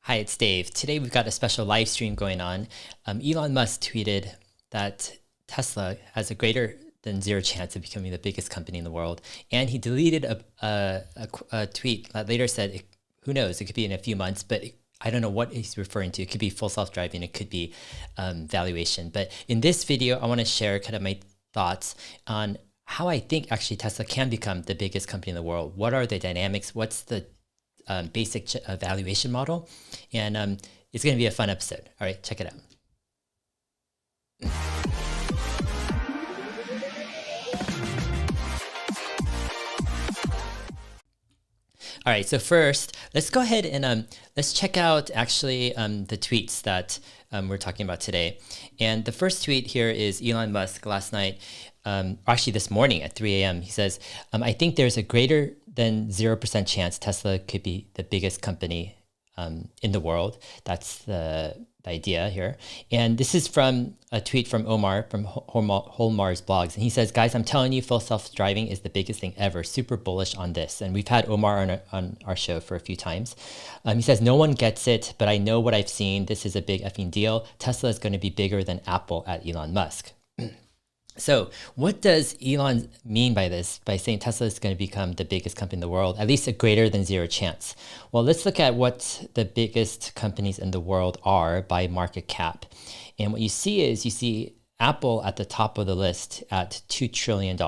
Hi, it's Dave. Today we've got a special live stream going on. Elon Musk tweeted that Tesla has a greater than zero chance of becoming the biggest company in the world. And he deleted a tweet that later said, who knows, it could be in a few months, but I don't know what he's referring to. It could be full self-driving, it could be valuation. But in this video, I want to share kind of my thoughts on how I think actually Tesla can become the biggest company in the world. What are the dynamics? What's the basic valuation model? And it's going to be a fun episode. All right, check it out. All right, so first, let's go ahead and let's check out actually the tweets that we're talking about today. And the first tweet here is Elon Musk last night, actually this morning at 3 a.m. He says, I think there's a greater than 0% chance Tesla could be the biggest company in the world. That's the idea here. And this is from a tweet from Omar from Holmar's blogs. And he says, guys, I'm telling you, full self-driving is the biggest thing ever. Super bullish on this. And we've had Omar on our show for a few times. He says, no one gets it, but I know what I've seen. This is a big effing deal. Tesla is going to be bigger than Apple at Elon Musk. So what does Elon mean by this, by saying Tesla is going to become the biggest company in the world, at least a greater than zero chance? Well, let's look at what the biggest companies in the world are by market cap. And what you see is you see Apple at the top of the list at $2 trillion.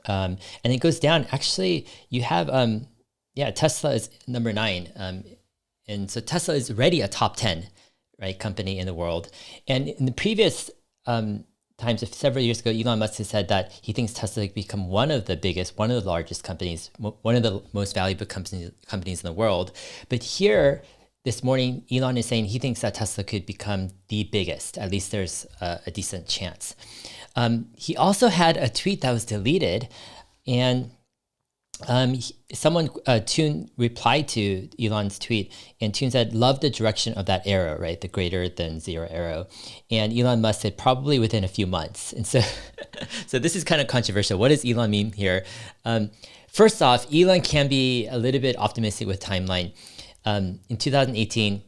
And it goes down. Actually, you have, Tesla is number 9. And so Tesla is already a top 10, right, company in the world. And in the previous times, several years ago, Elon Musk has said that he thinks Tesla could become one of the biggest, one of the largest companies, one of the most valuable companies in the world. But here, this morning, Elon is saying he thinks that Tesla could become the biggest. At least there's a decent chance. He also had a tweet that was deleted, and Toon replied to Elon's tweet, and Toon said, love the direction of that arrow, right? The greater than zero arrow. And Elon Musk said, probably within a few months. And so, so this is kind of controversial. What does Elon mean here? First off, Elon can be a little bit optimistic with timeline. In 2018,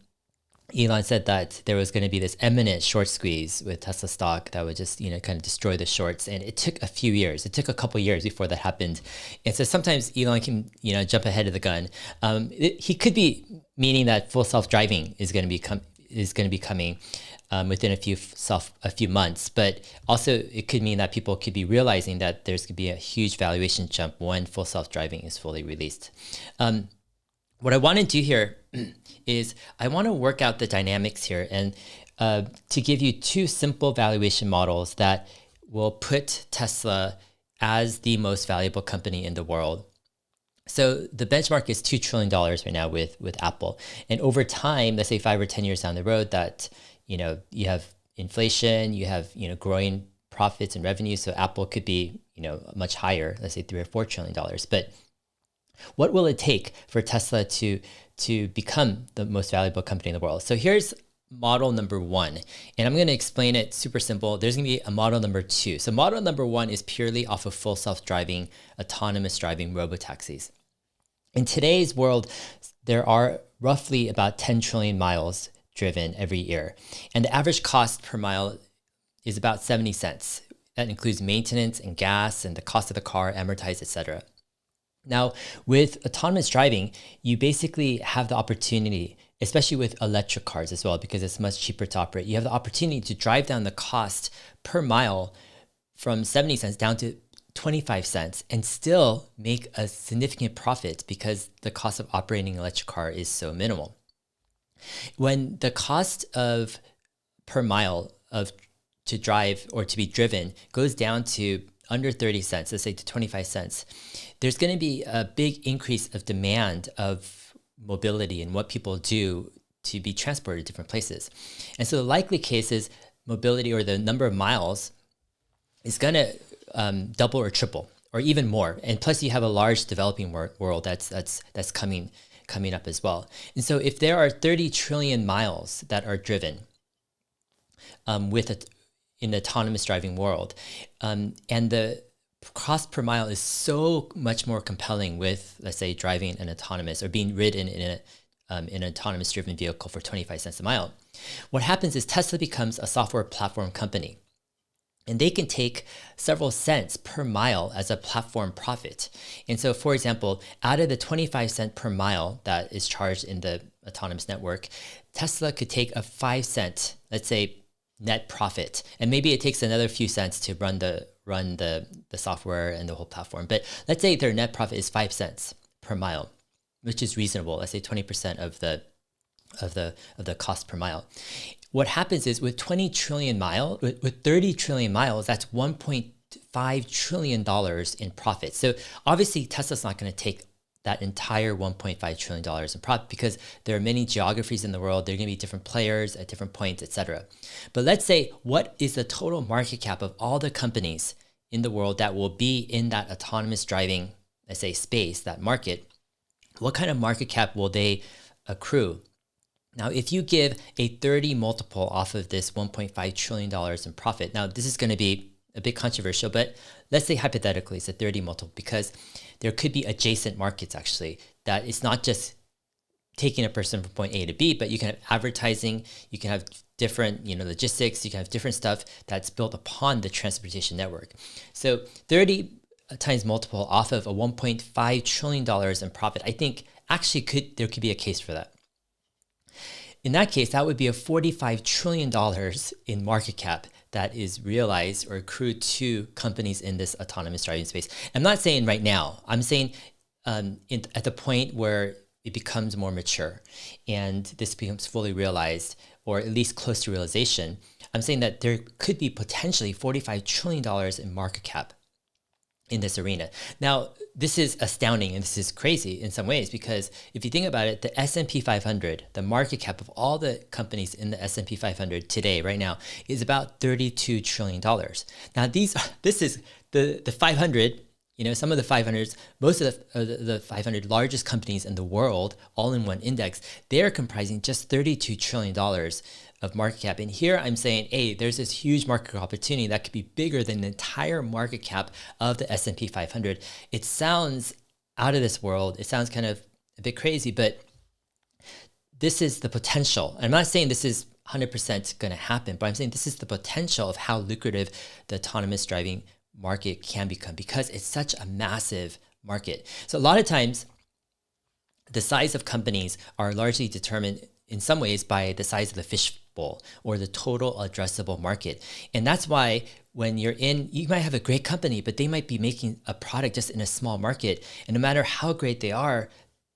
Elon said that there was going to be this imminent short squeeze with Tesla stock that would just, kind of destroy the shorts. And it took a few years. It took a couple years before that happened. And so sometimes Elon can, jump ahead of the gun. He could be meaning that full self-driving is going to be coming within a few months. But also it could mean that people could be realizing that there's going to be a huge valuation jump when full self-driving is fully released. What I want to do here is I want to work out the dynamics here and to give you two simple valuation models that will put Tesla as the most valuable company in the world. So the benchmark is $2 trillion right now with Apple. And over time, let's say 5 or 10 years down the road, that you have inflation, you have growing profits and revenue. So Apple could be much higher, let's say $3 or $4 trillion. But what will it take for Tesla to become the most valuable company in the world? So here's model number 1, and I'm going to explain it super simple. There's going to be a model number 2. So model number 1 is purely off of full self-driving, autonomous driving robotaxis. In today's world, there are roughly about 10 trillion miles driven every year, and the average cost per mile is about 70 cents. That includes maintenance and gas and the cost of the car, amortized, etc. Now, with autonomous driving, you basically have the opportunity, especially with electric cars as well, because it's much cheaper to operate. You have the opportunity to drive down the cost per mile from 70 cents down to 25 cents and still make a significant profit because the cost of operating an electric car is so minimal. When the cost of per mile to drive or to be driven goes down to under 30 cents, let's say to 25 cents, there's going to be a big increase of demand of mobility and what people do to be transported to different places. And so the likely case is mobility, or the number of miles, is going to double or triple or even more. And plus you have a large developing world that's coming up as well. And so if there are 30 trillion miles that are driven in the autonomous driving world, and the cost per mile is so much more compelling with, let's say, driving an autonomous or being ridden in in an autonomous driven vehicle for 25 cents a mile. What happens is Tesla becomes a software platform company. And they can take several cents per mile as a platform profit. And so, for example, out of the 25 cent per mile that is charged in the autonomous network, Tesla could take a 5 cent, let's say, net profit. And maybe it takes another few cents to run the software and the whole platform. But let's say their net profit is 5 cents per mile, which is reasonable. Let's say 20% of the cost per mile. What happens is with 20 trillion miles, with 30 trillion miles, that's $1.5 trillion in profit. So obviously Tesla's not going to take that entire $1.5 trillion in profit because there are many geographies in the world. There are going to be different players at different points, etc. But let's say, what is the total market cap of all the companies in the world that will be in that autonomous driving, let's say, space, that market? What kind of market cap will they accrue? Now, if you give a 30 multiple off of this $1.5 trillion in profit, now this is going to be a bit controversial, but let's say hypothetically it's a 30 multiple because there could be adjacent markets actually, that it's not just taking a person from point A to B, but you can have advertising, you can have different, logistics, you can have different stuff that's built upon the transportation network. So 30 times multiple off of a $1.5 trillion in profit, I think actually there could be a case for that. In that case, that would be a $45 trillion in market cap that is realized or accrued to companies in this autonomous driving space. I'm not saying right now. I'm saying at the point where it becomes more mature and this becomes fully realized, or at least close to realization, I'm saying that there could be potentially $45 trillion in market cap in this arena. Now, this is astounding and this is crazy in some ways, because if you think about it, the S&P 500, the market cap of all the companies in the S&P 500 today, right now, is about $32 trillion. Now, this is the 500, some of the 500s, most of the 500 largest companies in the world, all in one index, they're comprising just $32 trillion of market cap. And here I'm saying, hey, there's this huge market opportunity that could be bigger than the entire market cap of the S&P 500. It sounds out of this world. It sounds kind of a bit crazy, but this is the potential. I'm not saying this is 100% going to happen, but I'm saying this is the potential of how lucrative the autonomous driving market can become, because it's such a massive market. So a lot of times the size of companies are largely determined in some ways by the size of the fish bowl or the total addressable market. And that's why when you might have a great company, but they might be making a product just in a small market. And no matter how great they are,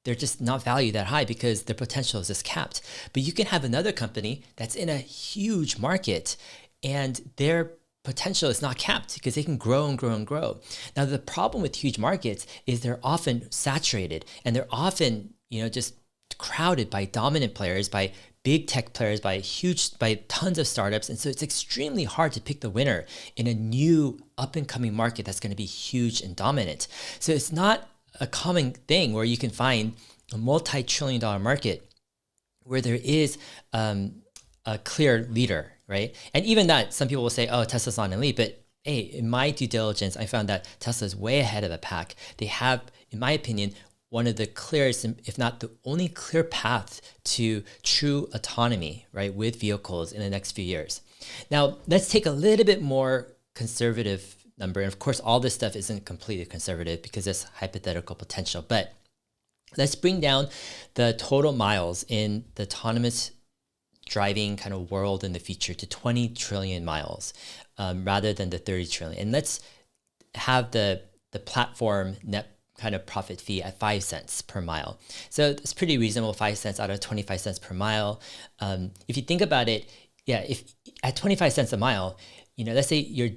they're just not valued that high because their potential is just capped. But you can have another company that's in a huge market and their potential is not capped because they can grow and grow and grow. Now, the problem with huge markets is they're often saturated and they're often, just crowded by dominant players, by big tech players, by tons of startups. And so it's extremely hard to pick the winner in a new up and coming market that's going to be huge and dominant. So it's not a common thing where you can find a multi-trillion-dollar market where there is a clear leader, right? And even that, some people will say, oh, Tesla's not an elite, but hey, in my due diligence, I found that Tesla is way ahead of the pack. They have, in my opinion, one of the clearest, if not the only clear path to true autonomy, right, with vehicles in the next few years. Now, let's take a little bit more conservative number. And of course, all this stuff isn't completely conservative because it's hypothetical potential, but let's bring down the total miles in the autonomous driving kind of world in the future to 20 trillion miles rather than the 30 trillion. And let's have the platform net kind of profit fee at 5 cents per mile. So it's pretty reasonable, 5 cents out of 25 cents per mile. If you think about it, if at 25 cents a mile, let's say you're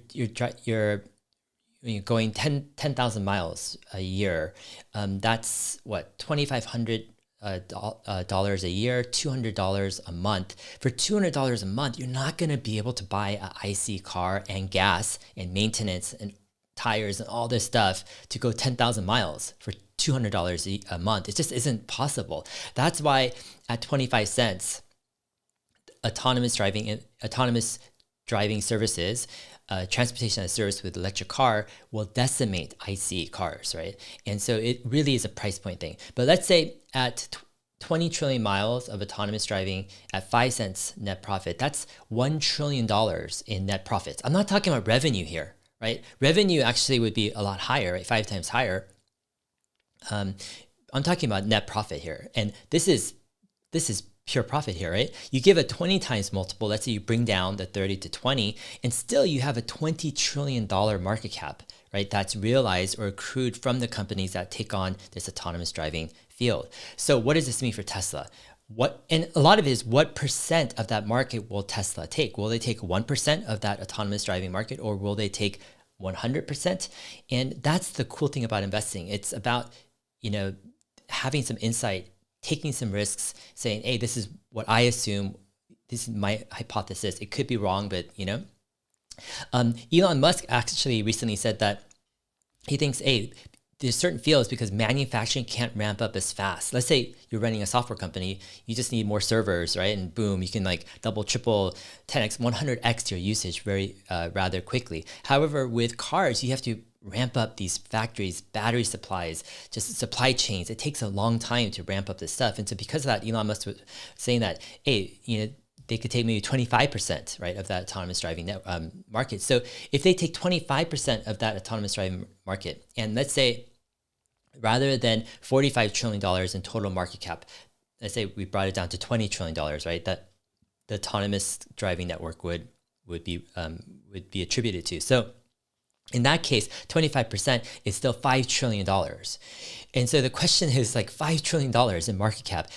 going 10,000 miles a year. That's what, $2,500 dollars a year, $200 a month. For $200 a month, you're not going to be able to buy an IC car and gas and maintenance and tires and all this stuff to go 10,000 miles for $200 a month. It just isn't possible. That's why at 25 cents, autonomous driving services, transportation as a service with electric car will decimate IC cars, right? And so it really is a price point thing. But let's say at 20 trillion miles of autonomous driving at 5 cents net profit. That's $1 trillion in net profits. I'm not talking about revenue here, right? Revenue actually would be a lot higher, right? 5 times higher. I'm talking about net profit here. And this is pure profit here, right? You give a 20 times multiple, let's say you bring down the 30 to 20, and still you have a $20 trillion market cap, right? That's realized or accrued from the companies that take on this autonomous driving field. So what does this mean for Tesla? And a lot of it is, what percent of that market will Tesla take? Will they take 1% of that autonomous driving market, or will they take 100%? And that's the cool thing about investing. It's about, having some insight, taking some risks, saying, hey, this is what I assume, this is my hypothesis. It could be wrong, but Elon Musk actually recently said that he thinks, hey, there's certain fields because manufacturing can't ramp up as fast. Let's say you're running a software company, you just need more servers, right? And boom, you can like double, triple, 10x, 100x your usage very rather quickly. However, with cars, you have to ramp up these factories, battery supplies, just supply chains. It takes a long time to ramp up this stuff. And so because of that, Elon Musk was saying that, hey, they could take maybe 25%, right, of that autonomous driving market. So if they take 25% of that autonomous driving market, and let's say rather than $45 trillion in total market cap, let's say we brought it down to $20 trillion, right, that the autonomous driving network would be attributed to. So in that case, 25% is still $5 trillion. And so the question is, like, $5 trillion in market cap.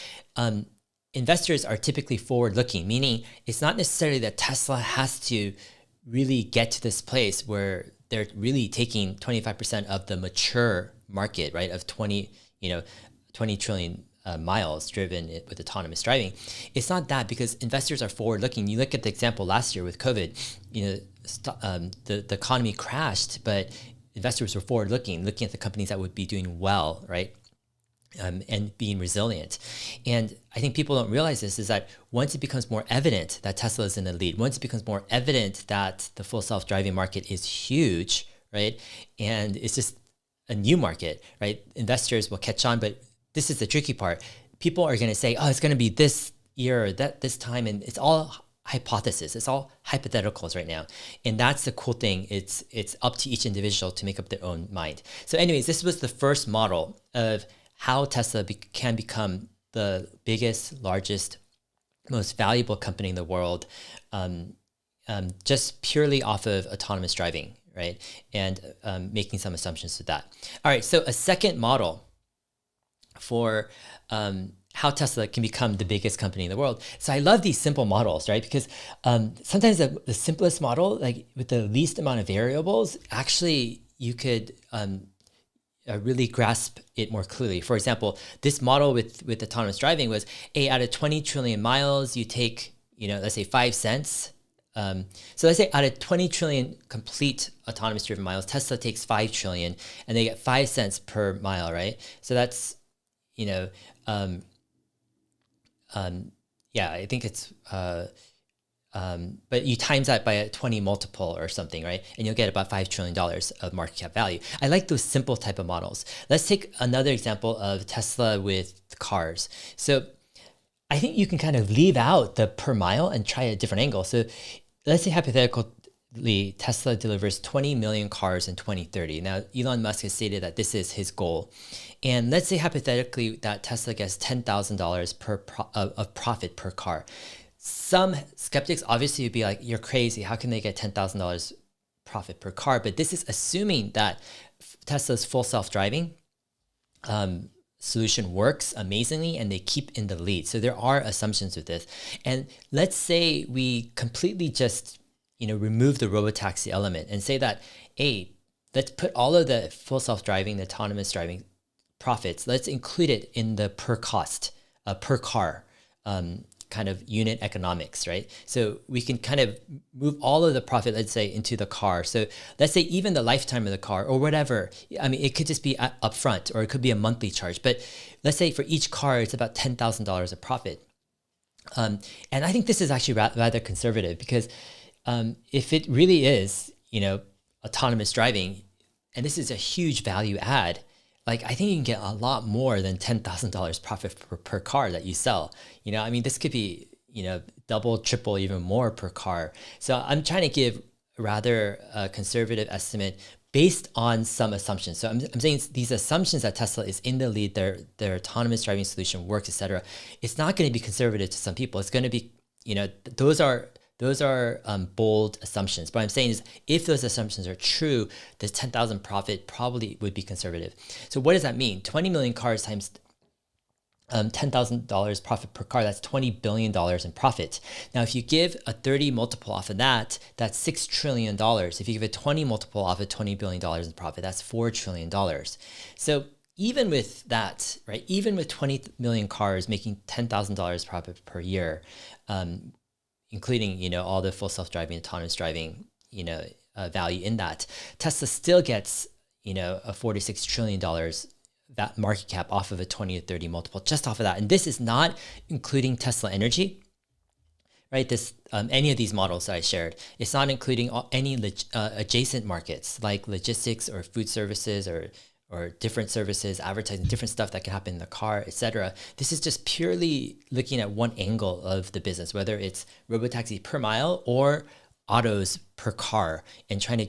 Investors are typically forward-looking, meaning it's not necessarily that Tesla has to really get to this place where they're really taking 25% of the mature market, right, of 20 trillion miles driven with autonomous driving. It's not that, because investors are forward-looking. You look at the example last year with COVID, the economy crashed, but investors were forward-looking, looking at the companies that would be doing well, right? And being resilient. And I think people don't realize this, is that once it becomes more evident that Tesla is in the lead, once it becomes more evident that the full self-driving market is huge, right? And it's just a new market, right? Investors will catch on, but this is the tricky part. People are going to say, oh, it's going to be this year or this time, and it's all hypothesis. It's all hypotheticals right now. And that's the cool thing. It's up to each individual to make up their own mind. So anyways, this was the first model of how Tesla can become the biggest, largest, most valuable company in the world, just purely off of autonomous driving, right? And making some assumptions to that. All right, so a second model for how Tesla can become the biggest company in the world. So I love these simple models, right? Because sometimes the simplest model, like with the least amount of variables, actually you could really grasp it more clearly. For example, this model with autonomous driving was, out of 20 trillion miles, you take, let's say 5 cents. So let's say out of 20 trillion complete autonomous driven miles, Tesla takes 5 trillion and they get 5 cents per mile, right? So that's, I think it's, but you times that by a 20 multiple or something, right? And you'll get about $5 trillion of market cap value. I like those simple type of models. Let's take another example of Tesla with cars. So I think you can kind of leave out the per mile and try a different angle. So let's say hypothetically, Tesla delivers 20 million cars in 2030. Now, Elon Musk has stated that this is his goal. And let's say hypothetically that Tesla gets $10,000 of profit per car. Some skeptics obviously would be like, you're crazy. How can they get $10,000 profit per car? But this is assuming that Tesla's full self-driving solution works amazingly and they keep in the lead. So there are assumptions with this. And let's say we completely just, remove the robotaxi element and say that, hey, let's put all of the full self-driving, the autonomous driving profits, let's include it in the per car kind of unit economics, right? So we can kind of move all of the profit, let's say, into the car. So let's say even the lifetime of the car or whatever, I mean, it could just be upfront or it could be a monthly charge. But let's say for each car, it's about $10,000 of profit. And I think this is actually rather conservative because if it really is, autonomous driving, and this is a huge value add, like I think you can get a lot more than $10,000 profit per car that you sell. I mean, this could be, double, triple, even more per car. So I'm trying to give rather a conservative estimate based on some assumptions. So I'm saying these assumptions that Tesla is in the lead, their autonomous driving solution works, etc. It's not going to be conservative to some people. It's going to be, those are bold assumptions. But I'm saying is if those assumptions are true, the 10,000 profit probably would be conservative. So what does that mean? 20 million cars times $10,000 profit per car, that's $20 billion in profit. Now, if you give a 30 multiple off of that, that's $6 trillion. If you give a 20 multiple off of $20 billion in profit, that's $4 trillion. So even with that, right, even with 20 million cars making $10,000 profit per year, including, all the full self-driving, autonomous driving, value in that, Tesla still gets, a $46 trillion that market cap off of a 20 to 30 multiple, just off of that. And this is not including Tesla Energy, right? This any of these models that I shared. It's not including any adjacent markets like logistics or food services or different services, advertising, different stuff that can happen in the car, etc. This is just purely looking at one angle of the business, whether it's robotaxi per mile or autos per car, and trying to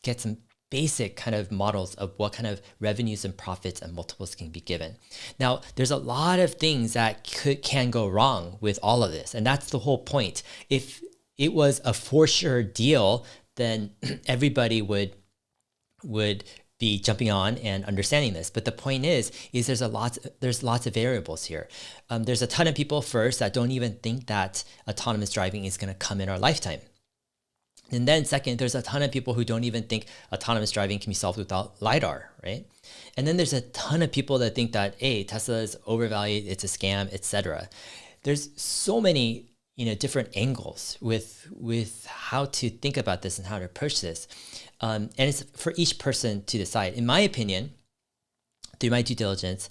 get some basic kind of models of what kind of revenues and profits and multiples can be given. Now, there's a lot of things that can go wrong with all of this, and that's the whole point. If it was a for sure deal, then everybody would be jumping on and understanding this. But the point is there's lots of variables here. There's a ton of people first that don't even think that autonomous driving is going to come in our lifetime. And then second, there's a ton of people who don't even think autonomous driving can be solved without LiDAR, right? And then there's a ton of people that think that, hey, Tesla is overvalued, it's a scam, etc. There's so many, different angles with how to think about this and how to approach this. And it's for each person to decide. In my opinion, through my due diligence,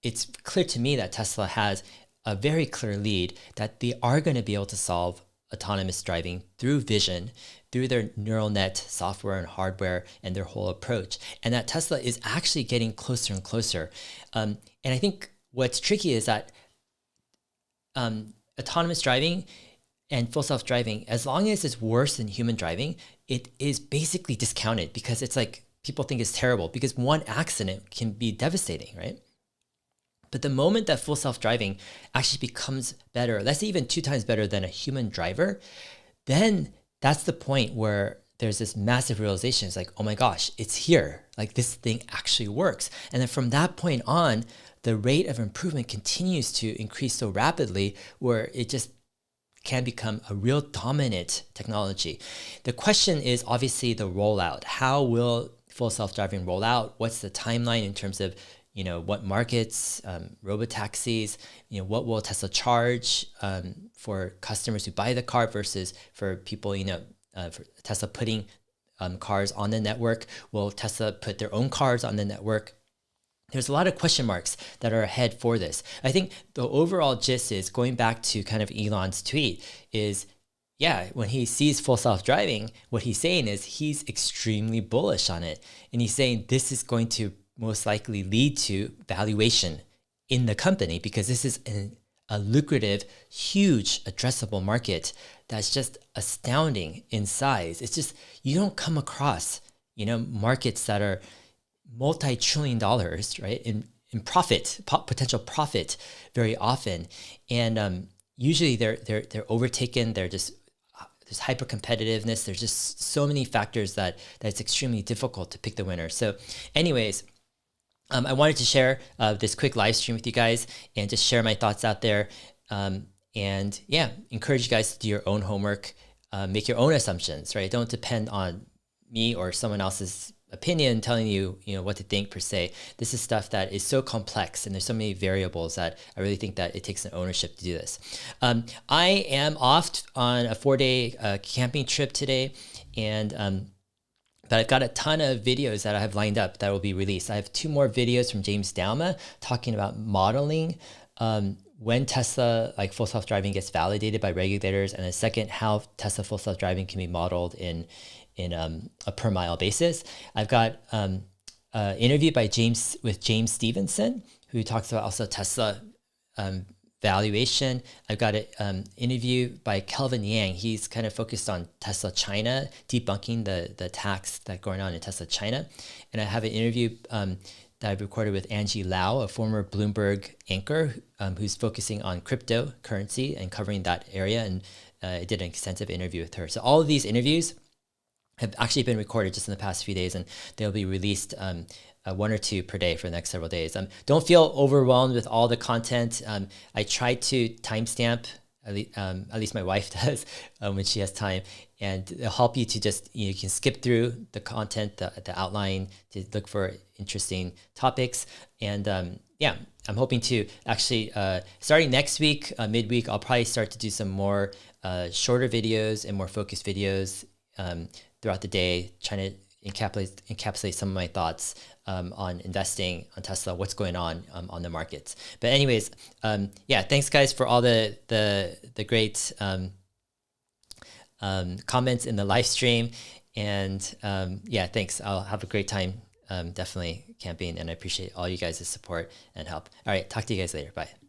it's clear to me that Tesla has a very clear lead that they are going to be able to solve autonomous driving through vision, through their neural net software and hardware and their whole approach. And that Tesla is actually getting closer and closer. And I think what's tricky is that autonomous driving and full self-driving, as long as it's worse than human driving, it is basically discounted because it's like people think it's terrible because one accident can be devastating, right? But the moment that full self-driving actually becomes better, let's say even 2 times better than a human driver, then that's the point where there's this massive realization. It's like, oh my gosh, it's here. Like this thing actually works. And then from that point on, the rate of improvement continues to increase so rapidly where it just can become a real dominant technology. The question is obviously the rollout. How will full self-driving roll out? What's the timeline in terms of what markets, robotaxis, what will Tesla charge for customers who buy the car versus for people, for Tesla putting cars on the network? Will Tesla put their own cars on the network? There's a lot of question marks that are ahead for this. I think the overall gist is, going back to kind of Elon's tweet, is, yeah, when he sees full self-driving, what he's saying is he's extremely bullish on it. And he's saying this is going to most likely lead to valuation in the company because this is a lucrative, huge addressable market that's just astounding in size. It's just, you don't come across, markets that are multi-trillion dollars, right, in profit, potential profit very often. And usually they're overtaken. There's hyper competitiveness. There's just so many factors that it's extremely difficult to pick the winner. So anyways, I wanted to share this quick live stream with you guys and just share my thoughts out there. And yeah, encourage you guys to do your own homework, make your own assumptions, right? Don't depend on me or someone else's opinion telling you, what to think per se. This is stuff that is so complex and there's so many variables that I really think that it takes an ownership to do this. I am off on a 4-day camping trip today, and but I've got a ton of videos that I have lined up that will be released. I have 2 more videos from James Dalma talking about modeling when Tesla, like full self-driving, gets validated by regulators, and a second, how Tesla full self-driving can be modeled in a per mile basis. I've got interview by James Stevenson, who talks about also Tesla valuation. I've got an interview by Kelvin Yang. He's kind of focused on Tesla China, debunking the tax that's going on in Tesla China. And I have an interview that I've recorded with Angie Lau, a former Bloomberg anchor, who's focusing on cryptocurrency and covering that area. And I did an extensive interview with her. So all of these interviews have actually been recorded just in the past few days, and they'll be released one or two per day for the next several days. Don't feel overwhelmed with all the content. I try to timestamp, at least my wife does, when she has time, and it'll help you to just, you can skip through the content, the outline, to look for interesting topics. And yeah, I'm hoping to actually, starting next week, midweek, I'll probably start to do some more shorter videos and more focused videos throughout the day, trying to encapsulate some of my thoughts on investing, on Tesla, what's going on the markets. But anyways, yeah, thanks guys for all the great comments in the live stream. And yeah, thanks. I'll have a great time definitely camping, and I appreciate all you guys' support and help. All right, talk to you guys later. Bye.